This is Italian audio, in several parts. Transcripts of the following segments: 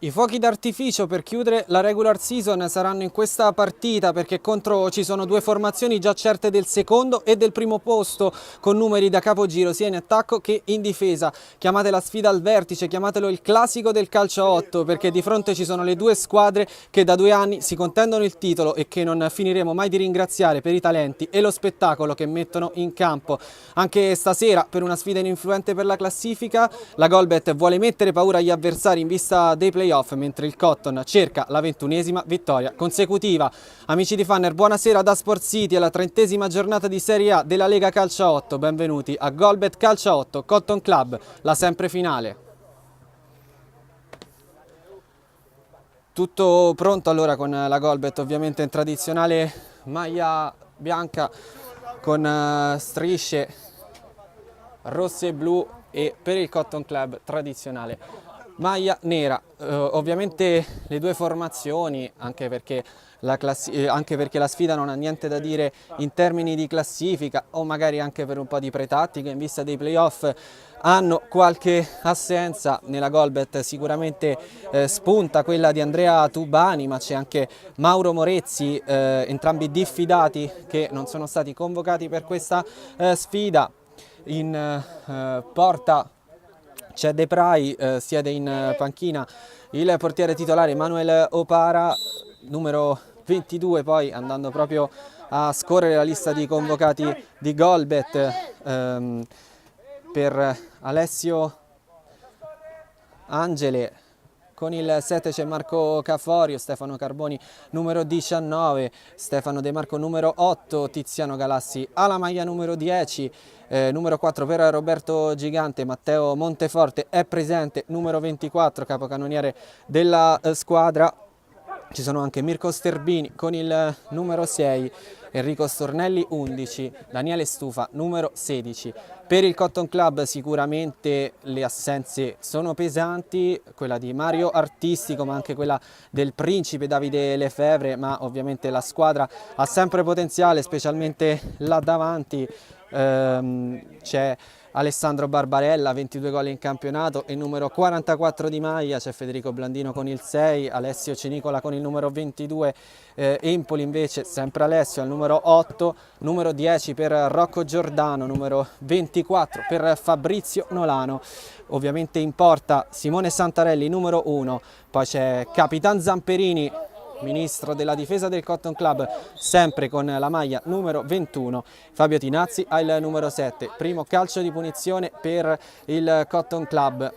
I fuochi d'artificio per chiudere la regular season saranno in questa partita perché contro ci sono due formazioni già certe del secondo e del primo posto con numeri da capogiro sia in attacco che in difesa. Chiamate la sfida al vertice, chiamatelo il classico del calcio a 8 perché di fronte ci sono le due squadre che da 2 anni si contendono il titolo e che non finiremo mai di ringraziare per i talenti e lo spettacolo che mettono in campo. Anche stasera per una sfida ininfluente per la classifica la Golbet vuole mettere paura agli avversari in vista dei playoff mentre il Cotton cerca la 21esima vittoria consecutiva. Amici di Fanner, buonasera da Sport City alla 30esima giornata di Serie A della Lega Calcio a 8. Benvenuti a Golbet Calcio a 8 Cotton Club, la sempre finale. Tutto pronto allora con la Golbet, ovviamente in tradizionale maglia bianca con strisce rosse e blu, e per il Cotton Club tradizionale maglia nera. Ovviamente le due formazioni, anche perché la sfida non ha niente da dire in termini di classifica o magari anche per un po' di pretattica in vista dei playoff, hanno qualche assenza. Nella Golbet sicuramente spunta quella di Andrea Tubani, ma c'è anche Mauro Morezzi, entrambi diffidati che non sono stati convocati per questa sfida. In porta c'è De Prai, siede in panchina il portiere titolare Manuel Opara, numero 22, poi andando proprio a scorrere la lista di convocati di Golbet. Per Alessio Angele con il 7 c'è Marco Caforio, Stefano Carboni numero 19, Stefano De Marco numero 8, Tiziano Galassi alla maglia numero 10, numero 4 per Roberto Gigante, Matteo Monteforte è presente, numero 24, capocannoniere della squadra. Ci sono anche Mirko Sterbini con il numero 6, Enrico Stornelli 11, Daniele Stufa numero 16. Per il Cotton Club sicuramente le assenze sono pesanti, quella di Mario Artistico ma anche quella del principe Davide Lefevre, ma ovviamente la squadra ha sempre potenziale, specialmente là davanti. C'è Alessandro Barbarella, 22 gol in campionato e numero 44 di maglia, c'è Federico Blandino con il 6, Alessio Cenicola con il numero 22, Empoli invece sempre Alessio al numero 8, numero 10 per Rocco Giordano, numero 24 per Fabrizio Nolano. Ovviamente in porta Simone Santarelli numero 1, poi c'è Capitan Zamperini, ministro della difesa del Cotton Club, sempre con la maglia numero 21. Fabio Tinazzi ha il numero 7, primo calcio di punizione per il Cotton Club.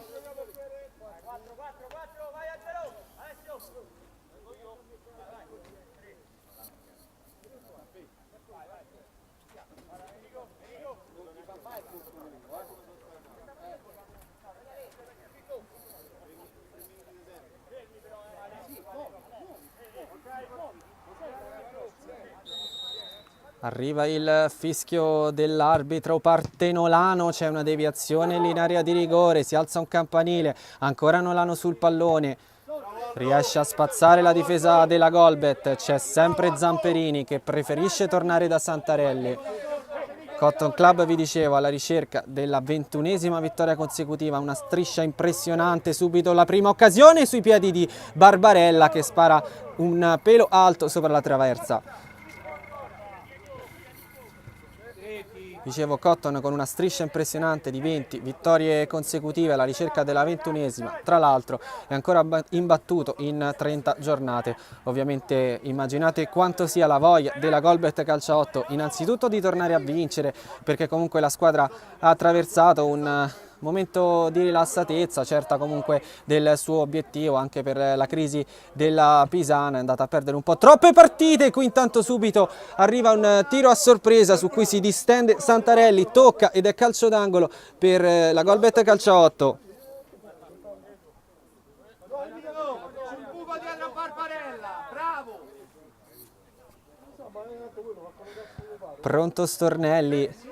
Arriva il fischio dell'arbitro, parte Nolano, c'è una deviazione in area di rigore, si alza un campanile, ancora Nolano sul pallone, riesce a spazzare la difesa della Golbet, c'è sempre Zamperini che preferisce tornare da Santarelli. Cotton Club, vi dicevo, alla ricerca della 21esima vittoria consecutiva, una striscia impressionante, subito la prima occasione sui piedi di Barbarella che spara un pelo alto sopra la traversa. Dicevo, Cotton con una striscia impressionante di 20 vittorie consecutive alla ricerca della 21esima, tra l'altro è ancora imbattuto in 30 giornate. Ovviamente immaginate quanto sia la voglia della Golbet Calcio 8 innanzitutto di tornare a vincere, perché comunque la squadra ha attraversato un momento di rilassatezza, certa comunque del suo obiettivo, anche per la crisi della Pisana, è andata a perdere un po' troppe partite. Qui intanto subito arriva un tiro a sorpresa su cui si distende Santarelli, tocca ed è calcio d'angolo per la Golbet Calcio 8. Pronto Stornelli,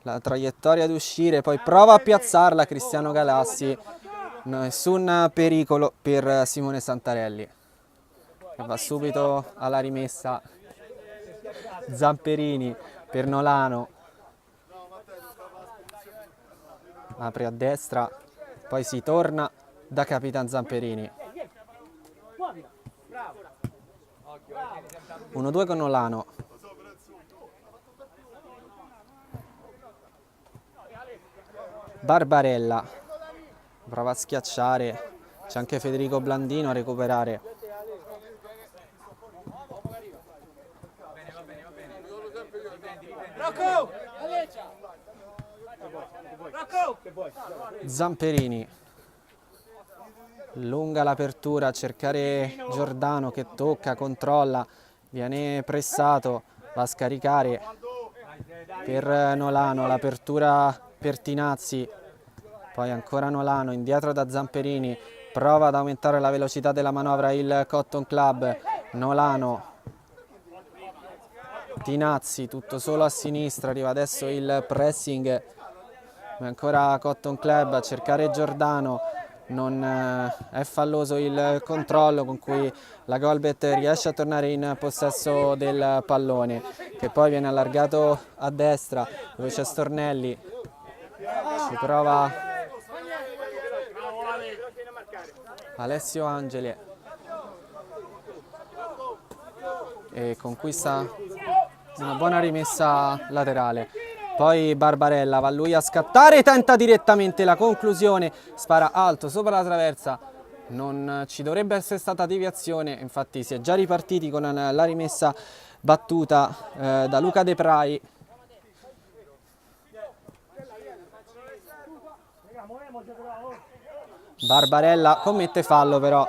la traiettoria ad uscire, poi prova a piazzarla Cristiano Galassi, nessun pericolo per Simone Santarelli che va subito alla rimessa. Zamperini per Nolano, apre a destra, poi si torna da Capitan Zamperini. 1-2 con Nolano. Barbarella prova a schiacciare, c'è anche Federico Blandino a recuperare. Zamperini, lunga l'apertura a cercare Giordano che tocca, controlla, viene pressato, va a scaricare per Nolano, l'apertura per Tinazzi, poi ancora Nolano, indietro da Zamperini, prova ad aumentare la velocità della manovra il Cotton Club, Nolano, Tinazzi tutto solo a sinistra, arriva adesso il pressing, ancora Cotton Club a cercare Giordano, non è falloso il controllo con cui la Golbet riesce a tornare in possesso del pallone, che poi viene allargato a destra dove c'è Stornelli, si prova Alessio Angeli e conquista una buona rimessa laterale. Poi Barbarella va lui a scattare, tenta direttamente la conclusione, spara alto sopra la traversa, non ci dovrebbe essere stata deviazione, infatti si è già ripartiti con la rimessa battuta da Luca De Prai. Barbarella commette fallo però,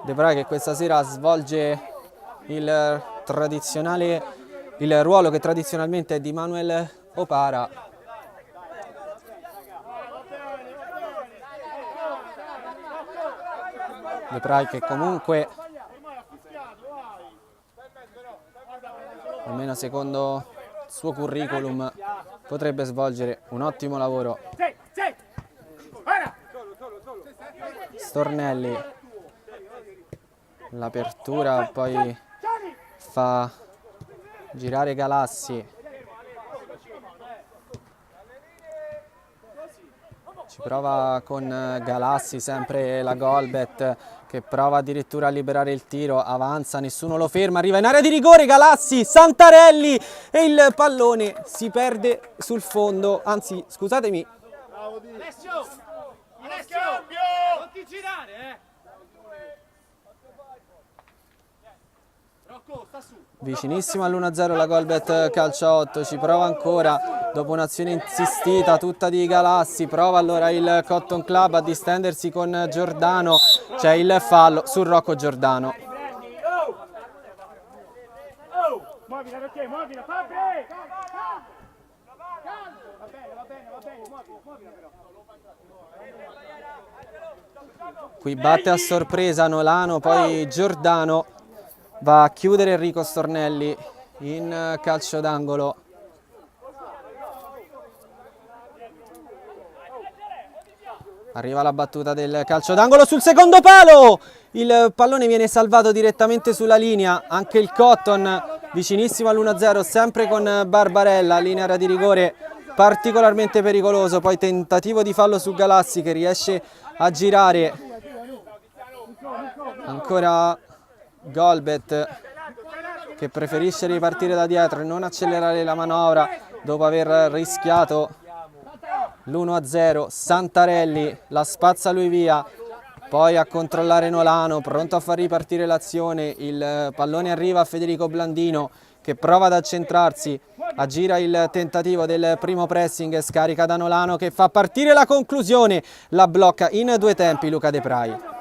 De Prai che questa sera svolge il ruolo che tradizionalmente è di Manuel Opara. De Prai che comunque, almeno secondo il suo curriculum, potrebbe svolgere un ottimo lavoro. Stornelli, l'apertura, poi fa girare Galassi, ci prova con Galassi, sempre la Golbet che prova addirittura a liberare il tiro, avanza, nessuno lo ferma, arriva in area di rigore Galassi, Santarelli e il pallone si perde sul fondo, anzi scusatemi. Alessio, non ti girare, Rocco, sta su. Vicinissimo all'1-0 la Golbet calcio a 8, ci prova ancora dopo un'azione insistita tutta di Galassi, prova allora il Cotton Club a distendersi con Giordano, c'è il fallo su Rocco Giordano. Muovila perché, muovila, Fabri! Va bene, muovila però. Qui batte a sorpresa Nolano, poi Giordano va a chiudere Enrico Stornelli in calcio d'angolo. Arriva la battuta del calcio d'angolo sul secondo palo, il pallone viene salvato direttamente sulla linea, anche il Cotton vicinissimo all'1-0, sempre con Barbarella, linea di rigore particolarmente pericoloso, poi tentativo di fallo su Galassi che riesce a girare, ancora Golbet che preferisce ripartire da dietro e non accelerare la manovra dopo aver rischiato l'1-0, Santarelli la spazza lui via, poi a controllare Nolano, pronto a far ripartire l'azione, il pallone arriva a Federico Blandino che prova ad accentrarsi, aggira il tentativo del primo pressing, scarica da Nolano che fa partire la conclusione, la blocca in due tempi Luca De Prai.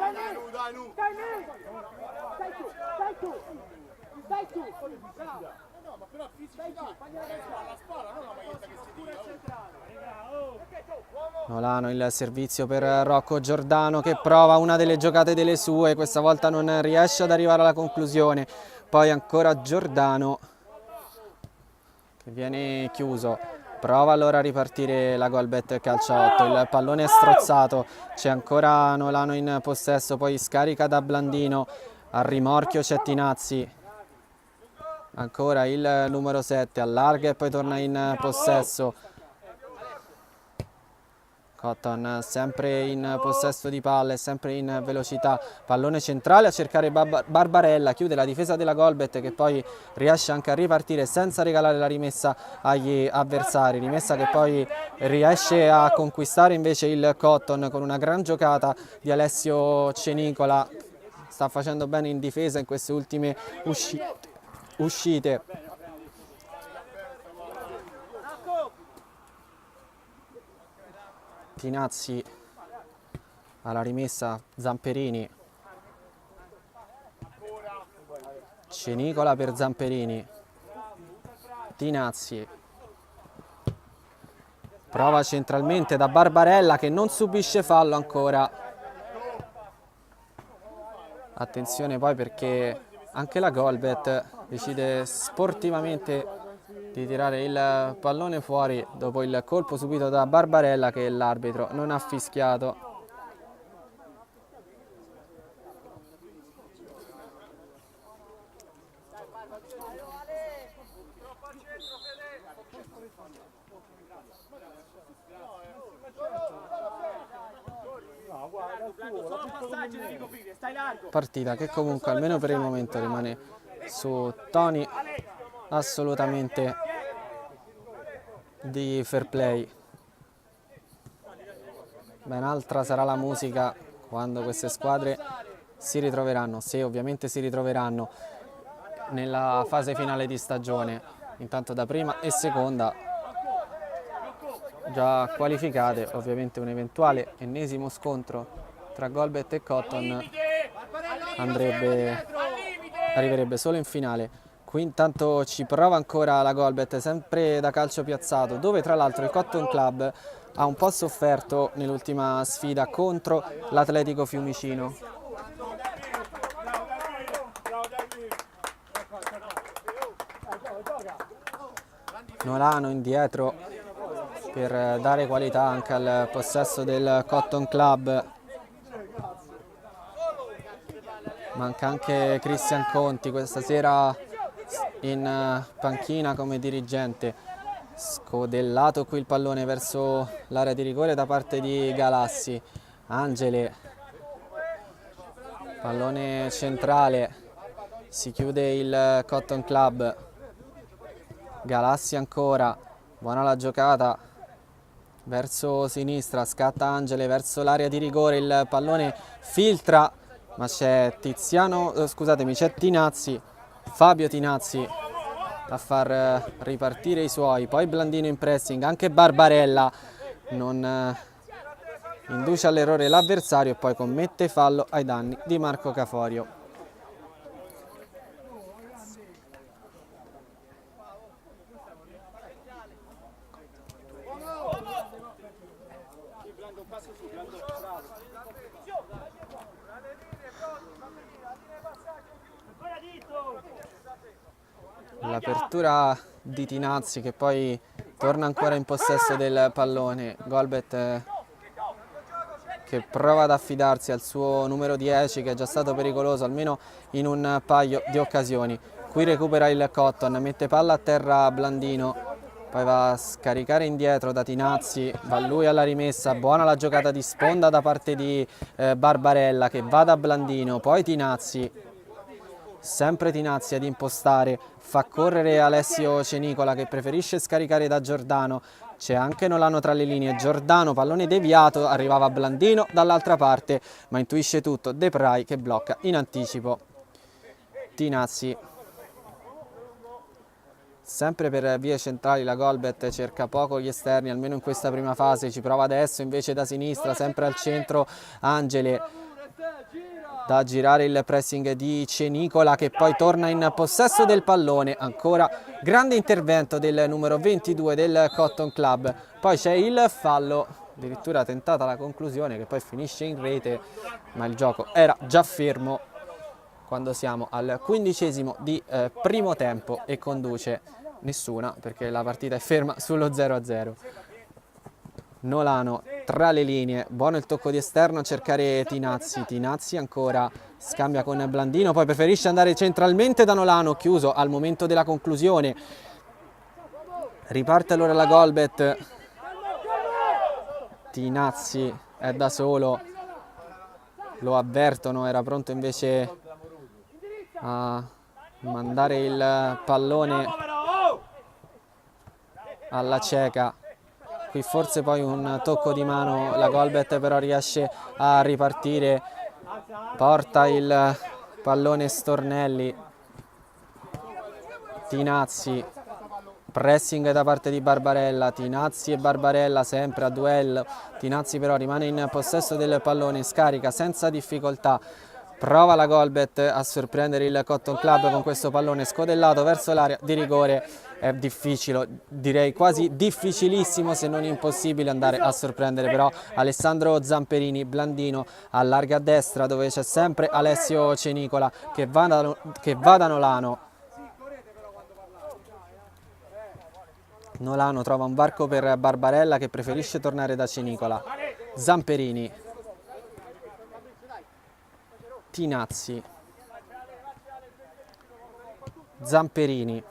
Nolano, il servizio per Rocco Giordano che prova una delle giocate delle sue, questa volta non riesce ad arrivare alla conclusione, poi ancora Giordano che viene chiuso, prova allora a ripartire la Golbet calcio 8, il pallone è strozzato, c'è ancora Nolano in possesso, poi scarica da Blandino, al rimorchio c'è Tinazzi, ancora il numero 7, allarga e poi torna in possesso. Cotton sempre in possesso di palla e sempre in velocità, pallone centrale a cercare Barbarella, chiude la difesa della Golbet che poi riesce anche a ripartire senza regalare la rimessa agli avversari, rimessa che poi riesce a conquistare invece il Cotton con una gran giocata di Alessio Cenicola, sta facendo bene in difesa in queste ultime uscite. Tinazzi alla rimessa, Zamperini, Cenicola per Zamperini, Tinazzi, prova centralmente da Barbarella che non subisce fallo ancora. Attenzione poi perché anche la Golbet decide sportivamente di tirare il pallone fuori dopo il colpo subito da Barbarella che l'arbitro non ha fischiato. Partita che comunque almeno per il momento rimane su toni assolutamente di fair play. Ben altra sarà la musica quando queste squadre si ritroveranno, se ovviamente si ritroveranno nella fase finale di stagione. Intanto da prima e seconda già qualificate, ovviamente un eventuale ennesimo scontro tra Golbet e Cotton arriverebbe solo in finale. Qui intanto ci prova ancora la Golbet, sempre da calcio piazzato, dove tra l'altro il Cotton Club ha un po' sofferto nell'ultima sfida contro l'Atletico Fiumicino. Nolano indietro per dare qualità anche al possesso del Cotton Club. Manca anche Cristian Conti questa sera in panchina come dirigente. Scodellato qui il pallone verso l'area di rigore da parte di Galassi. Angele, pallone centrale, si chiude il Cotton Club. Galassi ancora, buona la giocata verso sinistra, scatta Angele verso l'area di rigore, il pallone filtra ma c'è c'è Tinazzi, Fabio Tinazzi a far ripartire i suoi, poi Blandino in pressing, anche Barbarella non induce all'errore l'avversario e poi commette fallo ai danni di Marco Caforio. L'apertura di Tinazzi che poi torna ancora in possesso del pallone. Golbet che prova ad affidarsi al suo numero 10 che è già stato pericoloso almeno in un paio di occasioni. Qui recupera il Cotton, mette palla a terra Blandino, poi va a scaricare indietro da Tinazzi, va lui alla rimessa, buona la giocata di sponda da parte di Barbarella che va da Blandino, poi Tinazzi, sempre Tinazzi ad impostare, fa correre Alessio Cenicola che preferisce scaricare da Giordano, c'è anche Nolano tra le linee, Giordano, pallone deviato, arrivava Blandino dall'altra parte ma intuisce tutto, Depray che blocca in anticipo. Tinazzi, sempre per vie centrali la Golbet cerca poco gli esterni, almeno in questa prima fase, ci prova adesso invece da sinistra, sempre al centro Angele, da girare il pressing di Cenicola che poi torna in possesso del pallone, ancora grande intervento del numero 22 del Cotton Club, poi c'è il fallo, addirittura tentata la conclusione che poi finisce in rete, ma il gioco era già fermo quando siamo al 15° di primo tempo e conduce nessuna perché la partita è ferma sullo 0-0. Nolano tra le linee, buono il tocco di esterno a cercare Tinazzi, Tinazzi ancora scambia con Blandino, poi preferisce andare centralmente da Nolano, chiuso al momento della conclusione. Riparte allora la Golbet, Tinazzi è da solo, lo avvertono, era pronto invece a mandare il pallone alla cieca. Qui forse poi un tocco di mano, la Golbet però riesce a ripartire, porta il pallone Stornelli. Tinazzi, pressing da parte di Barbarella, Tinazzi e Barbarella sempre a duello. Tinazzi però rimane in possesso del pallone, scarica senza difficoltà, prova la Golbet a sorprendere il Cotton Club con questo pallone scodellato verso l'area di rigore. È difficile, direi quasi difficilissimo se non impossibile andare a sorprendere però Alessandro Zamperini. Blandino allarga a destra dove c'è sempre Alessio Cenicola che va da Nolano. Nolano trova un varco per Barbarella che preferisce tornare da Cenicola. Zamperini, Tinazzi, Zamperini,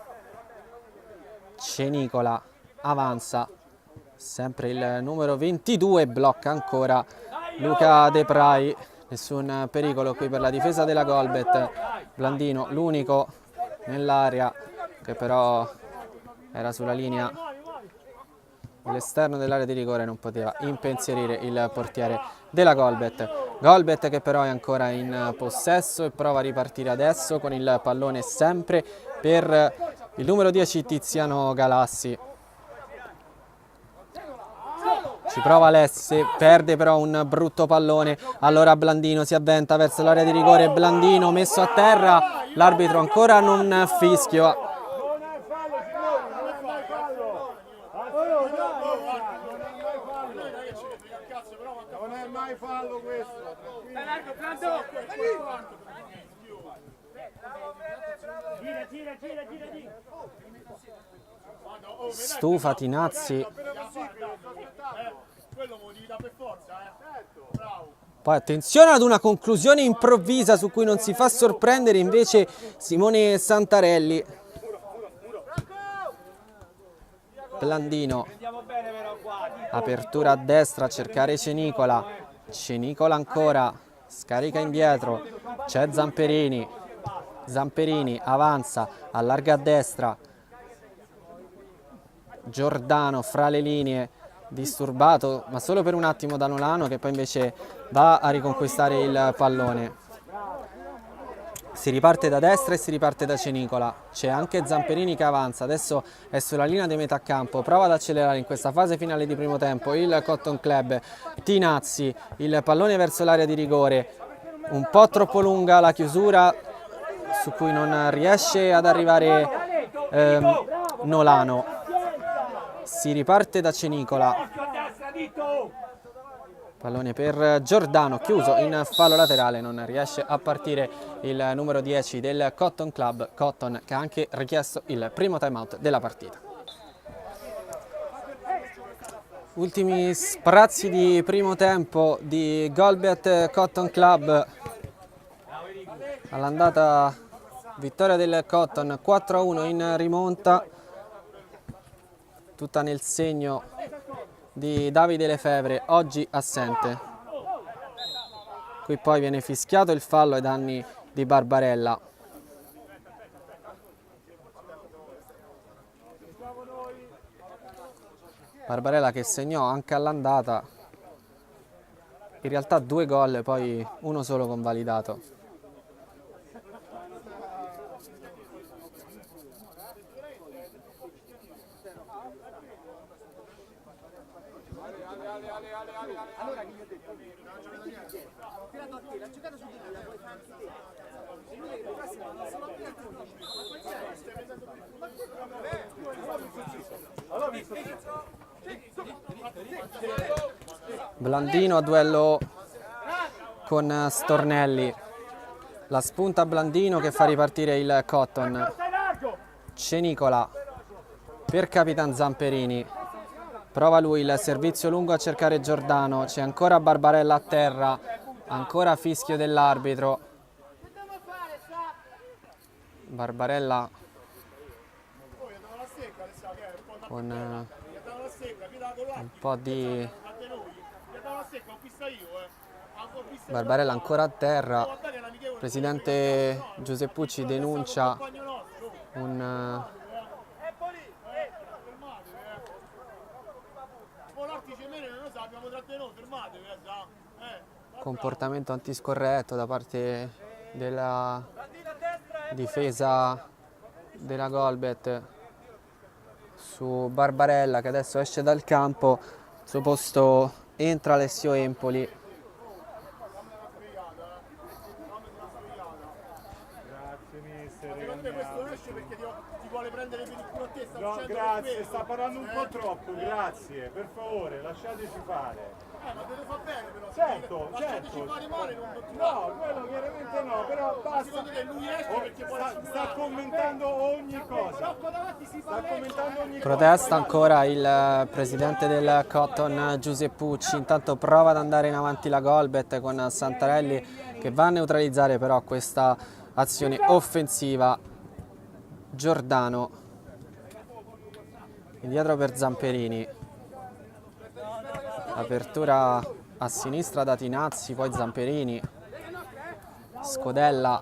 Cenicola avanza, sempre il numero 22, blocca ancora Luca De Prai. Nessun pericolo qui per la difesa della Golbet. Blandino l'unico nell'area che però era sulla linea, l'esterno dell'area di rigore, non poteva impensierire il portiere della Golbet. Golbet che però è ancora in possesso e prova a ripartire adesso con il pallone sempre per il numero 10 Tiziano Galassi. Ci prova Alessi, perde però un brutto pallone, allora Blandino si avventa verso l'area di rigore, Blandino messo a terra, l'arbitro ancora non fischio. Non è mai fallo questo. Gira. Stufa Tinazzi. Poi attenzione ad una conclusione improvvisa su cui non si fa sorprendere invece Simone Santarelli. Blandino, apertura a destra a cercare Cenicola, Cenicola ancora, scarica indietro, c'è Zamperini, Zamperini avanza, allarga a destra, Giordano fra le linee, disturbato ma solo per un attimo da Nolano che poi invece va a riconquistare il pallone. Si riparte da destra e si riparte da Cenicola, c'è anche Zamperini che avanza, adesso è sulla linea di metà campo, prova ad accelerare in questa fase finale di primo tempo il Cotton Club. Tinazzi, il pallone verso l'area di rigore, un po' troppo lunga la chiusura su cui non riesce ad arrivare Nolano. Si riparte da Cenicola, pallone per Giordano, chiuso in fallo laterale, non riesce a partire il numero 10 del Cotton Club, Cotton che ha anche richiesto il primo timeout della partita. Ultimi sprazzi di primo tempo di Golbet Cotton Club, all'andata vittoria del Cotton 4-1 in rimonta, tutta nel segno di Davide Lefevre, oggi assente. Qui poi viene fischiato il fallo ai danni di Barbarella. Barbarella che segnò anche all'andata, in realtà 2 gol, poi uno solo convalidato. Blandino a duello con Stornelli, la spunta Blandino che fa ripartire il Cotton. Cenicola per Capitan Zamperini, prova lui il servizio lungo a cercare Giordano, c'è ancora Barbarella a terra, ancora fischio dell'arbitro. Barbarella con un po' di Barbarella ancora a terra, presidente Giuseppucci denuncia un comportamento antiscorretto da parte della difesa della Golbet su Barbarella, che adesso esce dal campo. Al suo posto entra Alessio Empoli. Grazie mister. Secondo me questo esce perché ti vuole prendere per il culo a te. No, grazie, sta parlando un po' troppo, grazie. Per favore, lasciateci fare. Ma te lo fa bene però. Certo, lasciateci fare male, non continuare. No, quello chiaramente no, però basta. Secondo te lui esce perché sta commentando ogni cosa. Sta commentando ogni cosa. Protesta ancora il presidente del Cotton Giuseppucci. Intanto prova ad andare in avanti la Golbet con Santarelli, che va a neutralizzare però questa azione offensiva. Giordano indietro per Zamperini, apertura a sinistra da Tinazzi, poi Zamperini, Scodella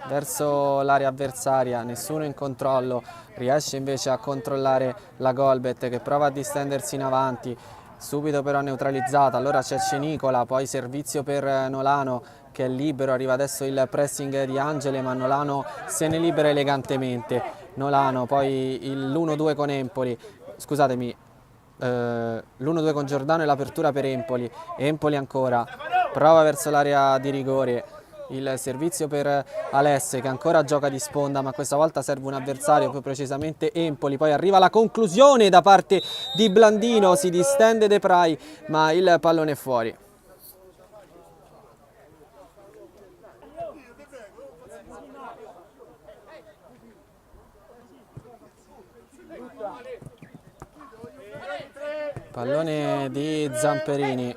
verso l'area avversaria, nessuno in controllo, riesce invece a controllare la Golbet che prova a distendersi in avanti, subito però neutralizzata. Allora c'è Cenicola, poi servizio per Nolano che è libero, arriva adesso il pressing di Angele, ma Nolano se ne libera elegantemente. Nolano, poi l'1-2 con Empoli, scusatemi, l'1-2 con Giordano e l'apertura per Empoli. Empoli ancora, prova verso l'area di rigore, il servizio per Alesse che ancora gioca di sponda, ma questa volta serve un avversario, più precisamente Empoli. Poi arriva la conclusione da parte di Blandino, si distende De Prij, ma il pallone è fuori. Pallone di Zamperini,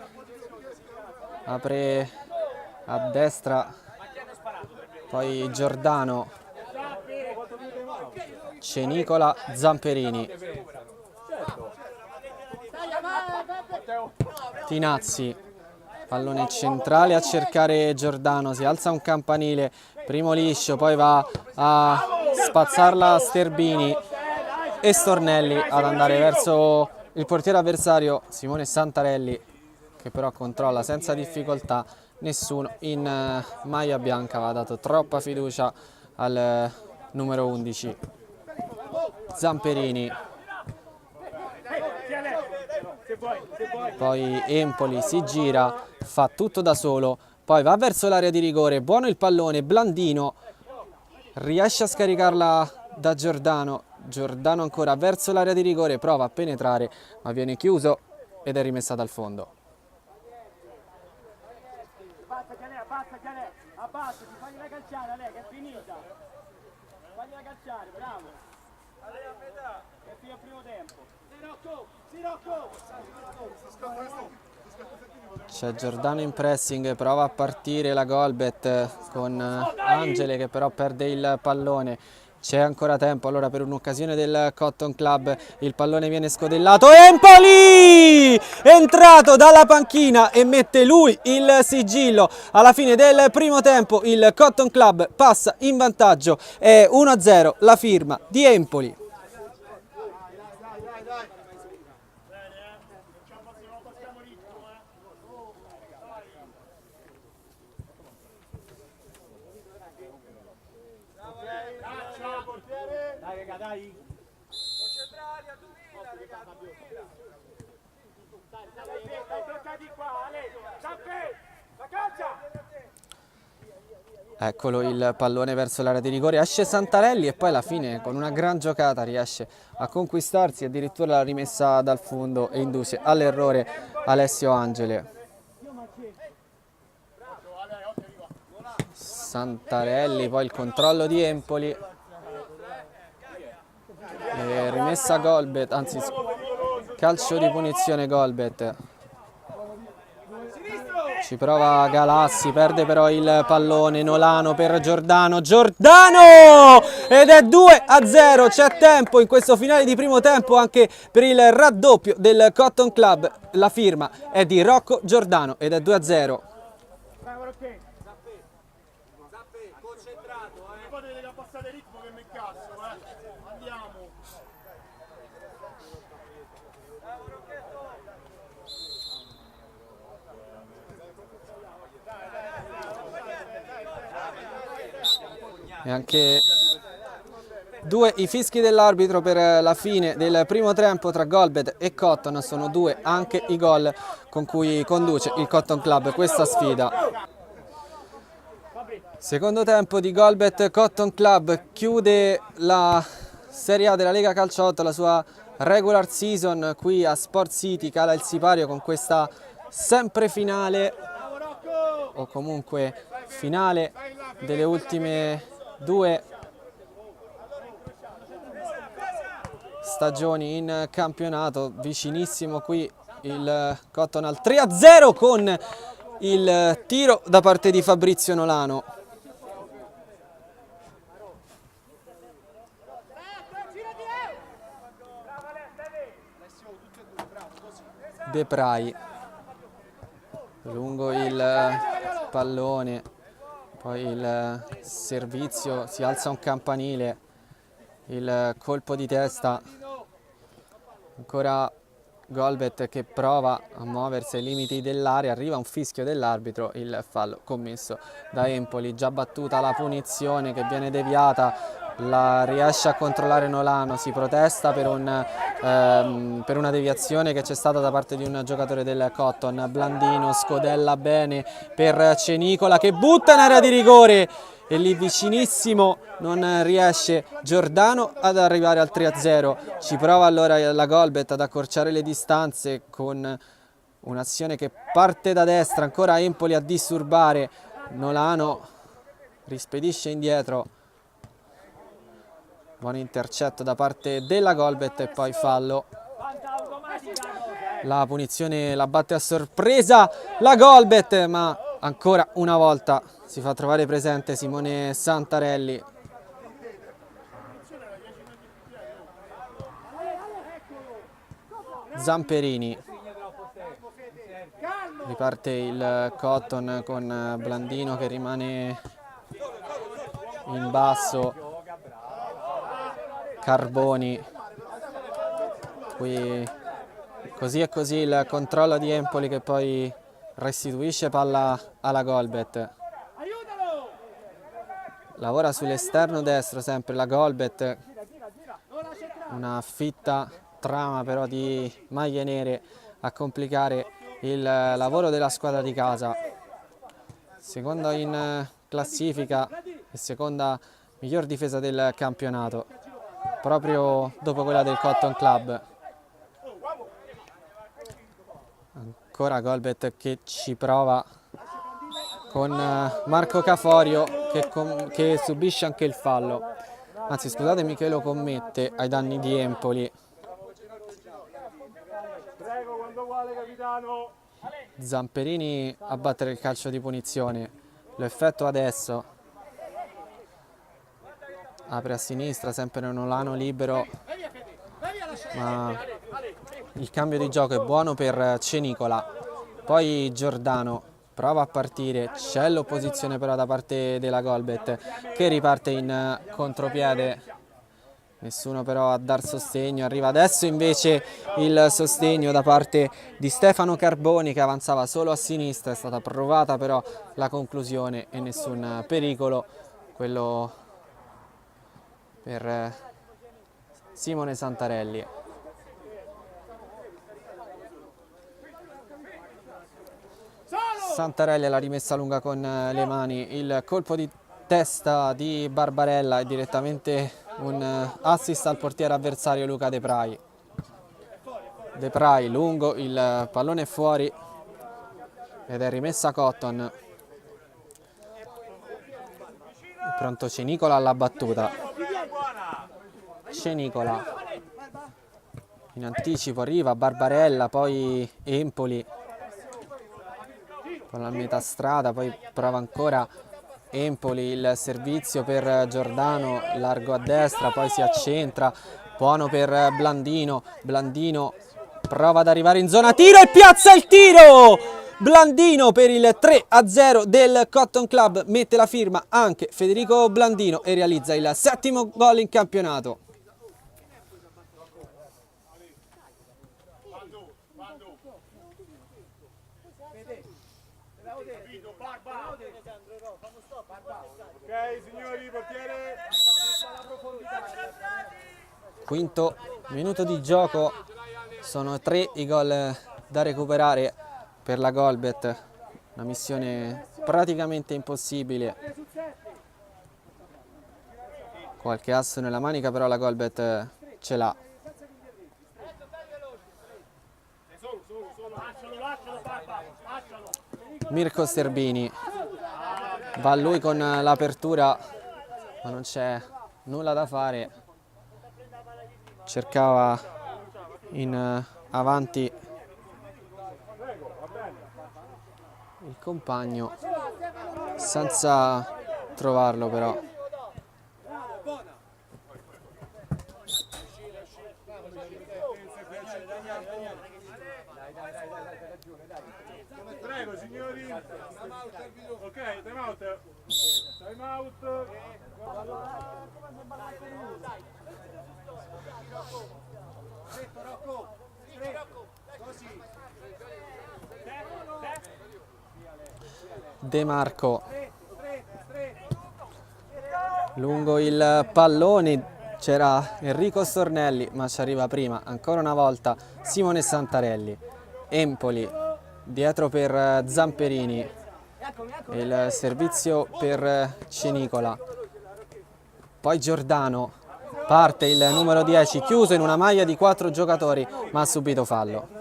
apre a destra, poi Giordano, Cenicola, Zamperini, Tinazzi, pallone centrale a cercare Giordano, si alza un campanile, primo liscio, poi va a spazzarla Sterbini e Stornelli ad andare verso il portiere avversario Simone Santarelli, che però controlla senza difficoltà. Nessuno in maglia bianca aveva dato troppa fiducia al numero 11 Zamperini. Poi Empoli si gira, fa tutto da solo, poi va verso l'area di rigore, buono il pallone, Blandino riesce a scaricarla da Giordano. Giordano ancora verso l'area di rigore, prova a penetrare ma viene chiuso ed è rimessa dal fondo. Abbassa, fagliela calciare a lei che è finita. Fagliela calciare, bravo. A lei a metà. Che è fino al primo tempo. C'è Giordano in pressing, prova a partire la Golbet con Angele che però perde il pallone. C'è ancora tempo allora per un'occasione del Cotton Club, il pallone viene scodellato, Empoli! Entrato dalla panchina e mette lui il sigillo. Alla fine del primo tempo il Cotton Club passa in vantaggio, è 1-0 la firma di Empoli. Dai. Concentrati a domina, ragazzi. Qua, la calcia. Eccolo il pallone verso l'area di rigore, esce Santarelli e poi alla fine con una gran giocata riesce a conquistarsi addirittura la rimessa dal fondo e induce all'errore Alessio Angele. Santarelli, poi il controllo di Empoli. E rimessa Golbet, anzi calcio di punizione Golbet. Ci prova Galassi, perde però il pallone. Nolano per Giordano, Giordano ed è 2-0. C'è tempo in questo finale di primo tempo anche per il raddoppio del Cotton Club. La firma è di Rocco Giordano ed è 2-0. Poi deve abbassare il ritmo che mi incazzo, andiamo. E anche due i fischi dell'arbitro per la fine del primo tempo tra Golbet e Cotton. Sono due anche i gol con cui conduce il Cotton Club questa sfida. Secondo tempo di Golbet. Cotton Club chiude la Serie A della Lega Calcio 8, la sua regular season qui a Sport City Cala il Sipario, con questa sempre finale, o comunque finale delle ultime due stagioni in campionato. Vicinissimo qui il Cotton al 3-0 con il tiro da parte di Fabrizio Nolano. De Prai lungo il pallone, poi il servizio, si alza un campanile, il colpo di testa, ancora Golbet che prova a muoversi ai limiti dell'area, arriva un fischio dell'arbitro, il fallo commesso da Empoli. Già battuta la punizione che viene deviata, la riesce a controllare Nolano, si protesta per una deviazione che c'è stata da parte di un giocatore del Cotton. Blandino scodella bene per Cenicola che butta in area di rigore e lì vicinissimo non riesce Giordano ad arrivare al 3-0. Ci prova allora la Golbet ad accorciare le distanze con un'azione che parte da destra, ancora Empoli a disturbare, Nolano rispedisce indietro, buon intercetto da parte della Golbet e poi fallo. La punizione la batte a sorpresa la Golbet, ma ancora una volta si fa trovare presente Simone Santarelli. Zamperini, riparte il Cotton con Blandino che rimane in basso, Carboni, qui così e così il controllo di Empoli che poi restituisce palla alla Golbet. Lavora sull'esterno destro sempre la Golbet, una fitta trama però di maglie nere a complicare il lavoro della squadra di casa. Seconda in classifica e seconda miglior difesa del campionato, proprio dopo quella del Cotton Club. Ancora Golbet che ci prova con Marco Caforio che subisce anche il fallo, anzi scusatemi, che lo commette ai danni di Empoli. Prego, quando vuole, capitano. Zamperini a battere il calcio di punizione, lo effettua adesso, apre a sinistra, sempre Nolano libero, ma il cambio di gioco è buono per Cenicola. Poi Giordano prova a partire, c'è l'opposizione però da parte della Golbet che riparte in contropiede, nessuno però a dar sostegno. Arriva adesso invece il sostegno da parte di Stefano Carboni che avanzava solo a sinistra, è stata provata però la conclusione e nessun pericolo, quello per Simone Santarelli. Santarelli l'ha rimessa lunga con le mani, il colpo di testa di Barbarella è direttamente un assist al portiere avversario Luca De Prai. De Prai lungo, il pallone è fuori ed è rimessa Cotton. Pronto Cenicola alla battuta. Cenicola in anticipo, arriva Barbarella, poi Empoli con la metà strada, poi prova ancora Empoli, il servizio per Giordano, largo a destra, poi si accentra, buono per Blandino, Blandino prova ad arrivare in zona tiro e piazza il tiro! Blandino per il 3-0 del Cotton Club, mette la firma anche Federico Blandino e realizza il 7° gol in campionato. Ok signori, portiere. Quinto minuto di gioco, sono 3 i gol da recuperare per la Golbet, una missione praticamente impossibile. Qualche asso nella manica, però la Golbet ce l'ha. Mirko Sterbini, va lui con l'apertura, ma non c'è nulla da fare. Cercava in avanti il compagno senza trovarlo, però. Prego signori. Ok, time out. Time out. De Marco, lungo il pallone, c'era Enrico Stornelli ma ci arriva prima ancora una volta Simone Santarelli. Empoli dietro per Zamperini, il servizio per Cenicola, poi Giordano, parte il numero 10 chiuso in una maglia di 4 giocatori ma ha subito fallo.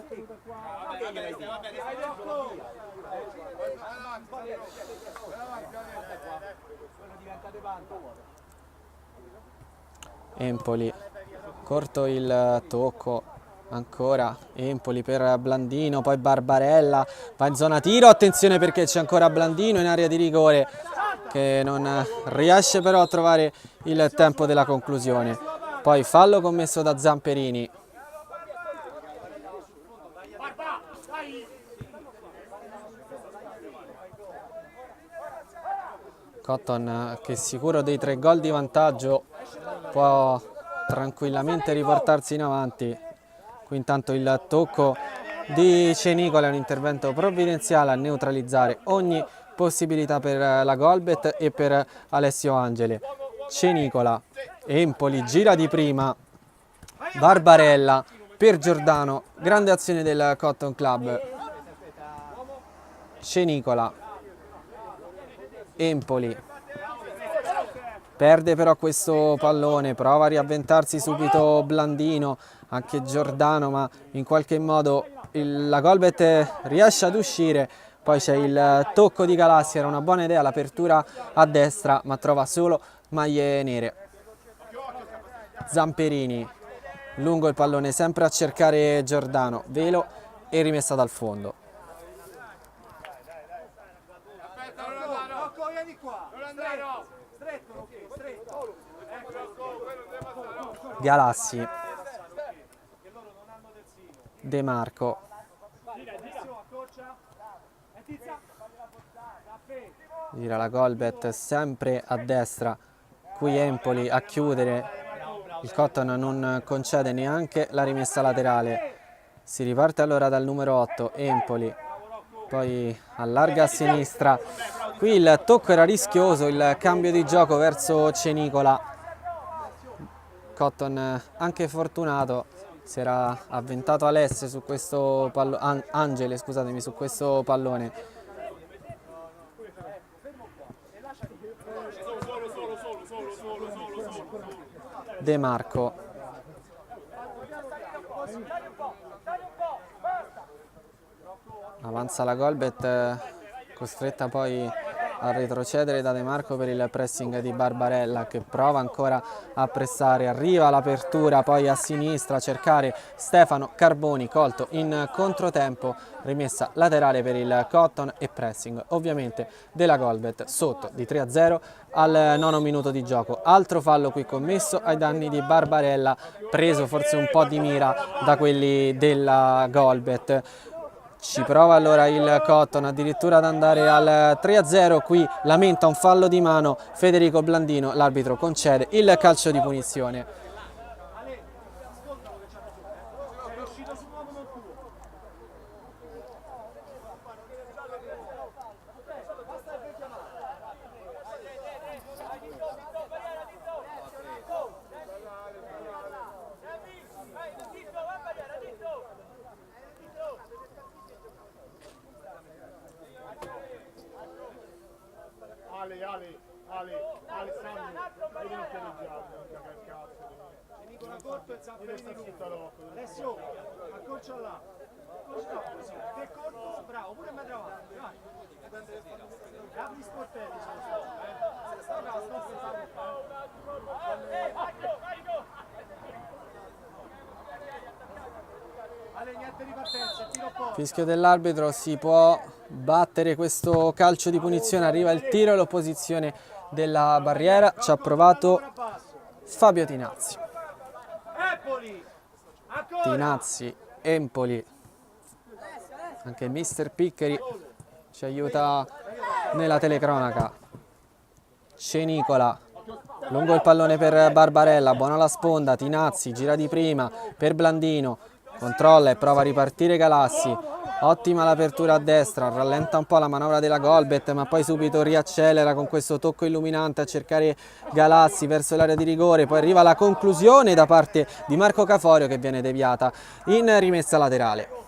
Empoli, corto il tocco, ancora Empoli per Blandino, poi Barbarella, va in zona tiro, attenzione perché c'è ancora Blandino in area di rigore che non riesce però a trovare il tempo della conclusione. Poi fallo commesso da Zamperini. Cotton, che sicuro dei 3 gol di vantaggio, può tranquillamente riportarsi in avanti. Qui intanto il tocco di Cenicola è un intervento provvidenziale a neutralizzare ogni possibilità per la Golbet e per Alessio Angele. Cenicola, Empoli gira di prima, Barbarella per Giordano, grande azione del Cotton Club. Cenicola, Empoli, perde però questo pallone, prova a riavventarsi subito Blandino, anche Giordano, ma in qualche modo la Golbet riesce ad uscire. Poi c'è il tocco di Galassi, era una buona idea l'apertura a destra, ma trova solo maglie nere. Zamperini, lungo il pallone, sempre a cercare Giordano, velo e rimessa dal fondo. Galassi, De Marco, gira la Golbet sempre a destra, qui Empoli a chiudere, il Cotton non concede neanche la rimessa laterale, si riparte allora dal numero 8, Empoli, poi allarga a sinistra, qui il tocco era rischioso, il cambio di gioco verso Cenicola. Cotton anche fortunato, si era avventato Alessio su questo pallone, Angele scusatemi, su questo pallone. De Marco, avanza la Golbet, costretta poi a retrocedere da De Marco per il pressing di Barbarella, che prova ancora a pressare, arriva l'apertura poi a sinistra a cercare Stefano Carboni, colto in controtempo, rimessa laterale per il Cotton e pressing ovviamente della Golbet sotto di 3-0 al 9° minuto di gioco. Altro fallo qui commesso ai danni di Barbarella, preso forse un po' di mira da quelli della Golbet. Ci prova allora il Cotton addirittura ad andare al 3-0, qui lamenta un fallo di mano Federico Blandino, l'arbitro concede il calcio di punizione. Alessio, accorcia là. Che corto, bravo, pure me davanti, vai. Apri sportelli sono Fischio dell'arbitro, si può battere questo calcio di punizione, arriva il tiro e l'opposizione della barriera, ci ha provato Fabio Tinazzi. Tinazzi, Empoli, anche il mister Piccheri ci aiuta nella telecronaca. Cenicola, lungo il pallone per Barbarella, buona la sponda, Tinazzi gira di prima per Blandino, controlla e prova a ripartire Galassi, ottima l'apertura a destra, rallenta un po' la manovra della Golbet ma poi subito riaccelera con questo tocco illuminante a cercare Galassi verso l'area di rigore, poi arriva la conclusione da parte di Marco Caforio che viene deviata in rimessa laterale.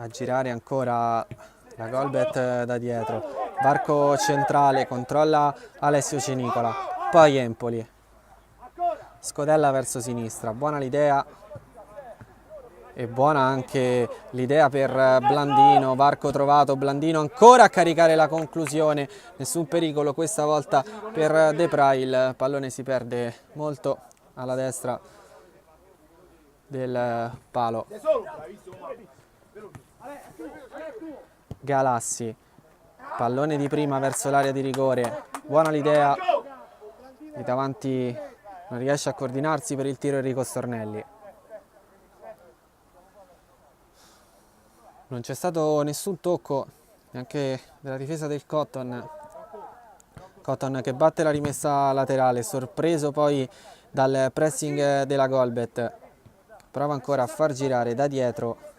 A girare ancora la Golbet da dietro, varco centrale, controlla Alessio Cenicola, poi Empoli, scodella verso sinistra, buona l'idea e buona anche l'idea per Blandino, varco trovato, Blandino ancora a caricare la conclusione, nessun pericolo questa volta per De Prij, il pallone si perde molto alla destra del palo. Galassi, pallone di prima verso l'area di rigore, buona l'idea, di davanti non riesce a coordinarsi per il tiro Enrico Stornelli. Non c'è stato nessun tocco neanche della difesa del Cotton. Cotton che batte la rimessa laterale, sorpreso poi dal pressing della Golbet, prova ancora a far girare da dietro.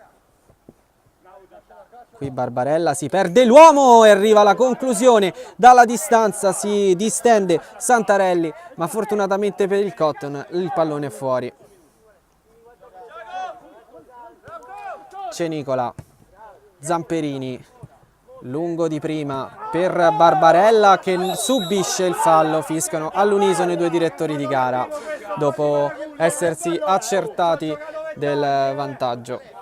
Qui Barbarella si perde l'uomo e arriva alla conclusione, dalla distanza si distende Santarelli, ma fortunatamente per il Cotton il pallone è fuori. Cenicola, Zamperini, lungo di prima per Barbarella che subisce il fallo, fischiano all'unisono i due direttori di gara dopo essersi accertati del vantaggio.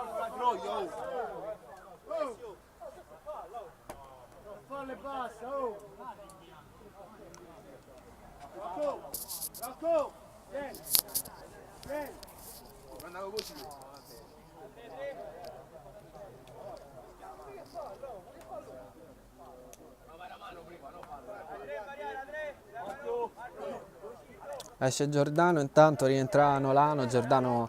Esce Giordano, intanto rientra Nolano, Giordano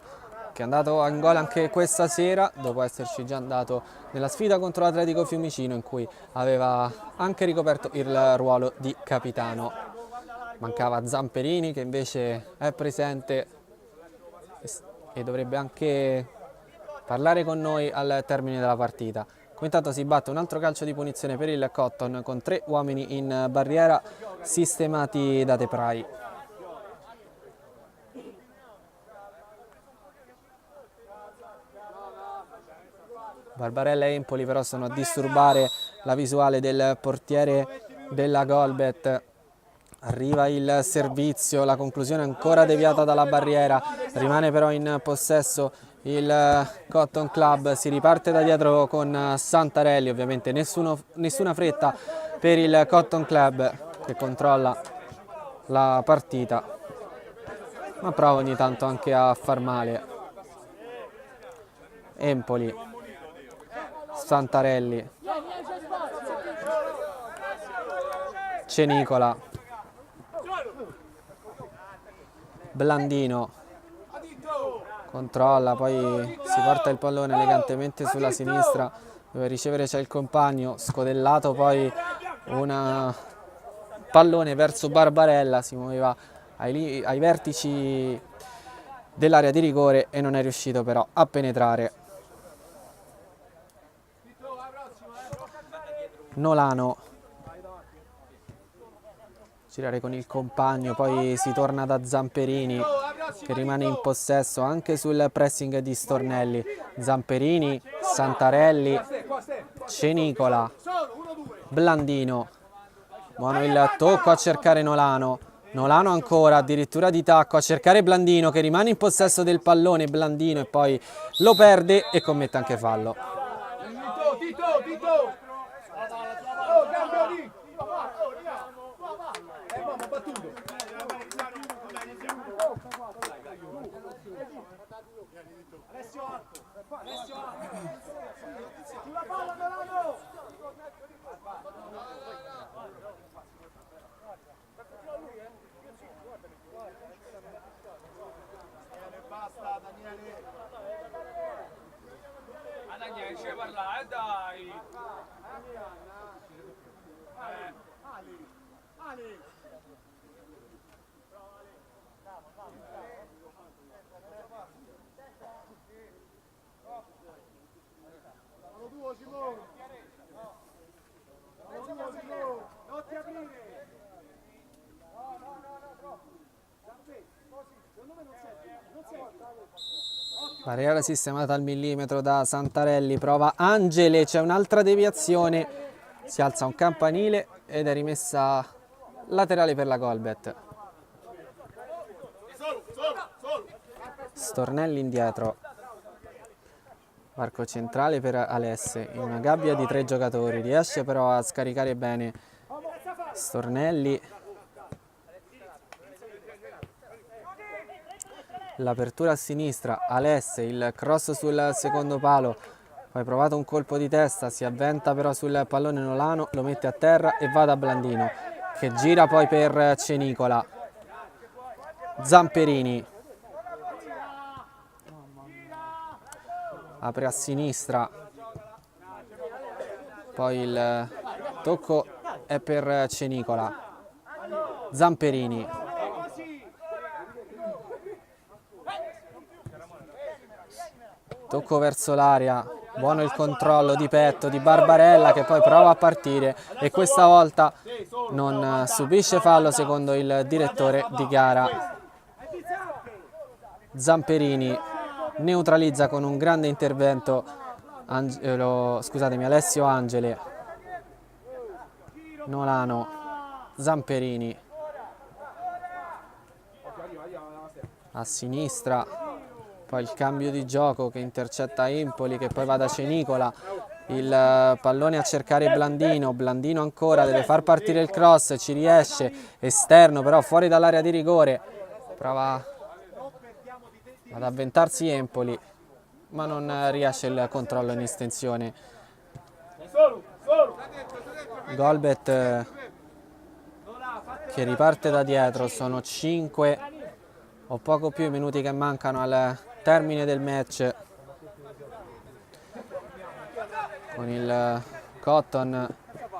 che è andato in gol anche questa sera dopo esserci già andato nella sfida contro l'Atletico Fiumicino in cui aveva anche ricoperto il ruolo di capitano. Mancava Zamperini che invece è presente e dovrebbe anche parlare con noi al termine della partita. Intanto si batte un altro calcio di punizione per il Cotton con 3 uomini in barriera sistemati da De Prij. Barbarella e Empoli però sono a disturbare la visuale del portiere della Golbet Arriva il servizio, la conclusione ancora deviata dalla barriera, rimane però in possesso il Cotton Club, si riparte da dietro con Santarelli, ovviamente nessuna fretta per il Cotton Club che controlla la partita, ma prova ogni tanto anche a far male. Empoli, Santarelli, Cenicola, Blandino, controlla, poi si porta il pallone elegantemente sulla sinistra dove ricevere c'è il compagno, scodellato poi un pallone verso Barbarella, si muoveva ai vertici dell'area di rigore e non è riuscito però a penetrare. Nolano, girare con il compagno, poi si torna da Zamperini che rimane in possesso anche sul pressing di Stornelli. Zamperini, Santarelli, Cenicola, Blandino, buono il tocco a cercare Nolano, Nolano ancora addirittura di tacco a cercare Blandino che rimane in possesso del pallone, Blandino, e poi lo perde e commette anche fallo. Barriera sistemata al millimetro da Santarelli, prova Angele, c'è un'altra deviazione, si alza un campanile ed è rimessa laterale per la Golbet. Stornelli indietro, varco centrale per Alesse, in una gabbia di 3 giocatori, riesce però a scaricare bene Stornelli. L'apertura a sinistra, Alesse, il cross sul secondo palo, poi provato un colpo di testa, si avventa però sul pallone Nolano, lo mette a terra e va da Blandino che gira poi per Cenicola. Zamperini apre a sinistra, poi il tocco è per Cenicola. Zamperini, tocco verso l'area, buono il controllo di petto di Barbarella che poi prova a partire e questa volta non subisce fallo secondo il direttore di gara. Zamperini neutralizza con un grande intervento Alessio Angele. Nolano, Zamperini a sinistra, poi il cambio di gioco che intercetta Empoli che poi va da Cenicola, il pallone a cercare Blandino, Blandino ancora deve far partire il cross, ci riesce, esterno però fuori dall'area di rigore, prova ad avventarsi Empoli ma non riesce il controllo in estensione. Golbet che riparte da dietro, sono 5 o poco più i minuti che mancano al termine del match, con il Cotton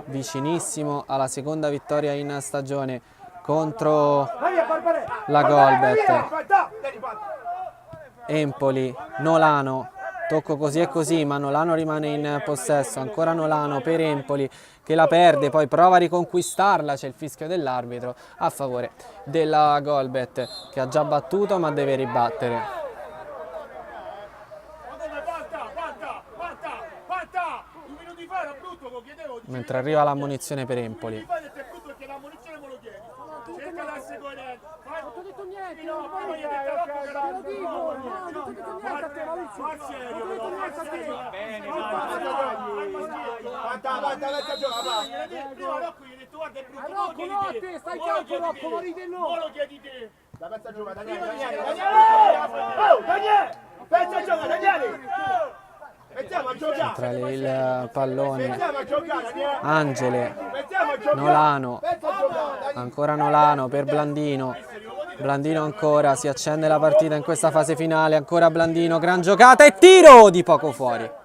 vicinissimo alla seconda vittoria in stagione contro la Golbet. Empoli, Nolano, tocco così e così, ma Nolano rimane in possesso, ancora Nolano per Empoli che la perde, poi prova a riconquistarla, c'è il fischio dell'arbitro a favore della Golbet che ha già battuto ma deve ribattere. Mentre arriva l'ammonizione per Empoli. Centrale il pallone, Angele, Nolano, ancora Nolano per Blandino, Blandino ancora, si accende la partita in questa fase finale, ancora Blandino, gran giocata e tiro di poco fuori.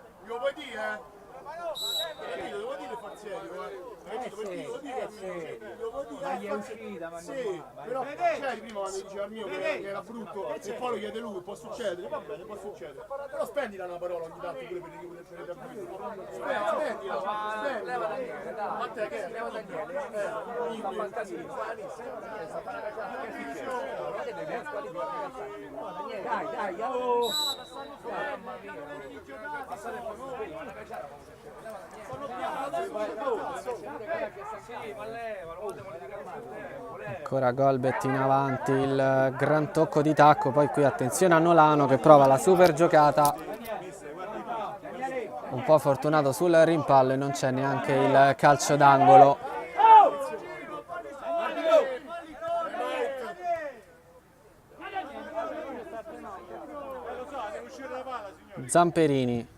Sì, però c'è prima quando diceva al mio che era brutto e poi lo chiede lui, può succedere, va bene, può succedere. Però spendila una parola ogni tanto pure per recuperare da brutto. Spendila, spendila. A te che è? Fa fantasia. Dai, dai, oh! Ancora Golbet in avanti, il gran tocco di tacco, poi qui attenzione a Nolano che prova la super giocata, un po' fortunato sul rimpallo e non c'è neanche il calcio d'angolo. Zamperini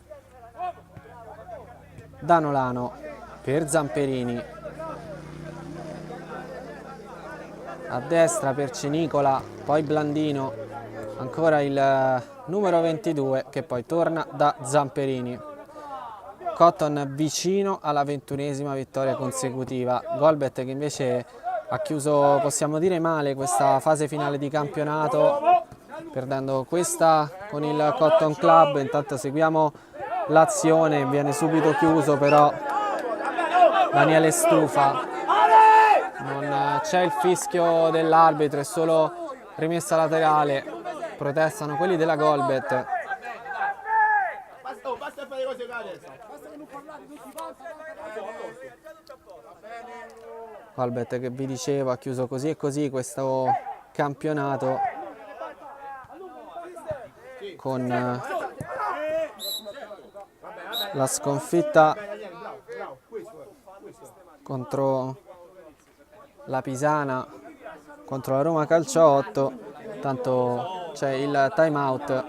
da Nolano per Zamperini, a destra per Cenicola, poi Blandino, ancora il numero 22 che poi torna da Zamperini. Cotton vicino alla 21esima vittoria consecutiva, Golbet che invece ha chiuso, possiamo dire, male questa fase finale di campionato, perdendo questa con il Cotton Club. Intanto seguiamo l'azione, viene subito chiuso però Daniele Stufa, non c'è il fischio dell'arbitro, è solo rimessa laterale, protestano quelli della Golbet. Basta fare cose adesso. Golbet che vi dicevo ha chiuso così e così questo campionato con la sconfitta contro la Pisana, contro la Roma Calcio 8, tanto c'è il time out.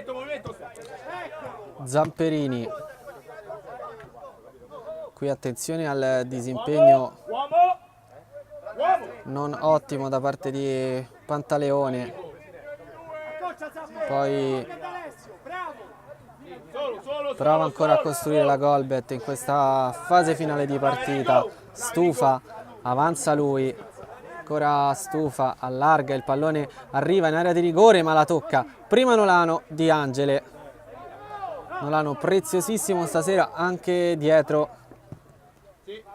Movimento. Zamperini, qui attenzione al disimpegno non ottimo da parte di Pantaleone, poi prova ancora a costruire la Golbet in questa fase finale di partita. Stufa, avanza lui, ancora Stufa, allarga il pallone, arriva in area di rigore ma la tocca prima Nolano di Angele. Nolano preziosissimo stasera anche dietro.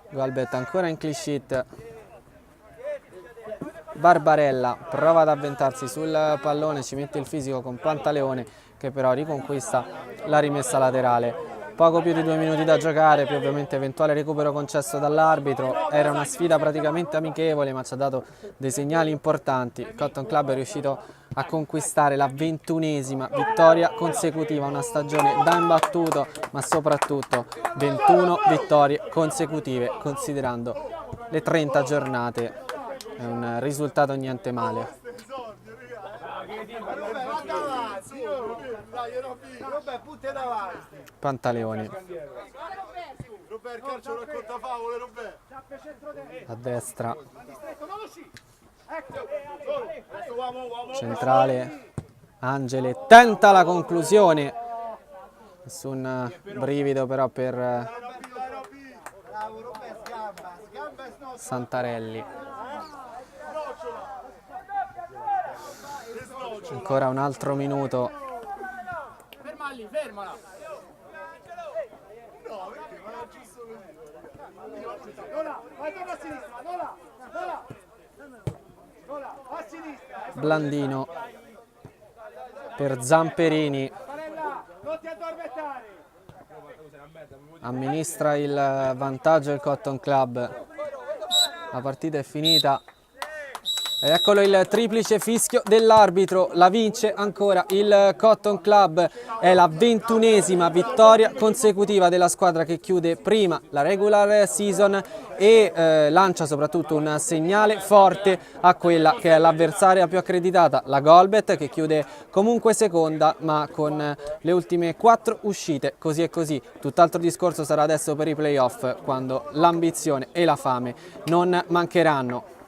Golbet ancora in clean sheet. Barbarella prova ad avventarsi sul pallone, ci mette il fisico con Pantaleone che però riconquista la rimessa laterale. Poco più di 2 minuti da giocare, più ovviamente eventuale recupero concesso dall'arbitro. Era una sfida praticamente amichevole ma ci ha dato dei segnali importanti. Il Cotton Club è riuscito a conquistare la 21esima vittoria consecutiva, una stagione da imbattuto ma soprattutto 21 vittorie consecutive considerando le 30 giornate. È un risultato niente male. Pantaleoni a destra, centrale Angele tenta la conclusione, nessun brivido però per Santarelli. Ancora un altro minuto. Fermala! Vai, torna a sinistra, non là, non là. Non là, a sinistra. Blandino per Zamperini, Non ti addormentare. amministra il vantaggio il Cotton Club. La partita è finita. Ed eccolo il triplice fischio dell'arbitro, la vince ancora il Cotton Club, è la 21esima vittoria consecutiva della squadra che chiude prima la regular season e lancia soprattutto un segnale forte a quella che è l'avversaria più accreditata, la Golbet, che chiude comunque seconda ma con le ultime 4 uscite, così e così. Tutt'altro discorso sarà adesso per i playoff, quando l'ambizione e la fame non mancheranno.